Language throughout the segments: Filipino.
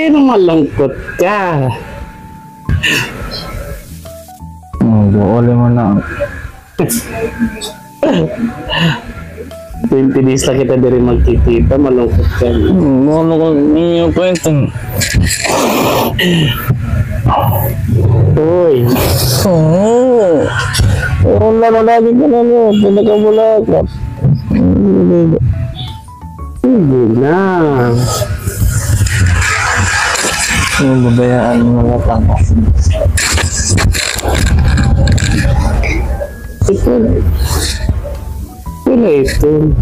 Kaya malungkot ka. Buole mo na. 20 days lang kita din magkikita, malungkot ka. Malungkot yung kwento. Uy. Oo. Wala na lagi ka na mo. Pinagabulakat. Hindi na. Babayaan mo na lang. Wala ito.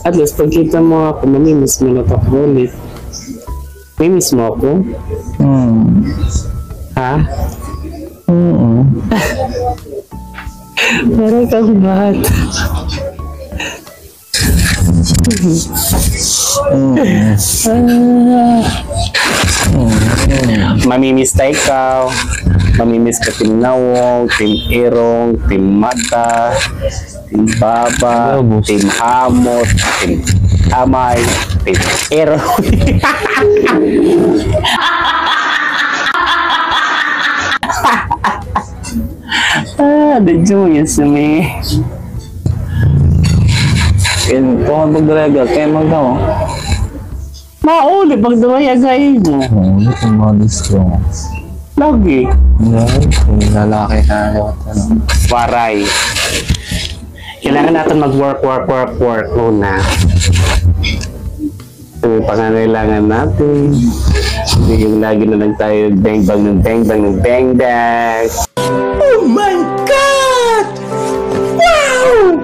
At least pagkita mo ako, mamimiss mo na ako ulit. Mamimiss mo ako? Ha? Parang kang bata. Mamimiss tayo ikaw. Mamimiss ka Team Nawong, Team Irong, Team Mata, Team Baba, Team Hamot, Team Amay, Team Irong. The joyous me. Kung mag-drega, kaya magkaw. Mauli pag dumayagay mo. Hindi ko malis ko. Lagi. Hindi, lalaki na yun. Waray. Kailangan natin mag-work muna. Ito yung pangangailangan natin. Hindi yung lagi na lang tayo bang-bang. Oh my God! Wow!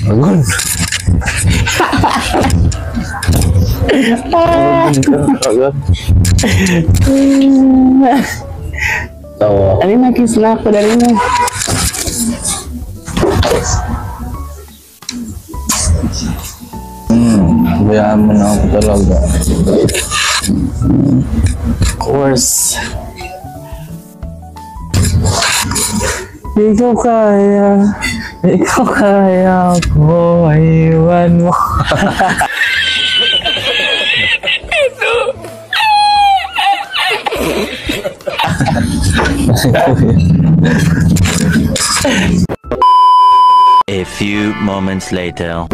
Bang. Agad. Tawa. Alin na, kiss na ako. Dali na. Bayaan mo na ako talaga. Of course. Ikaw kaya ko iwan mo. A few moments later.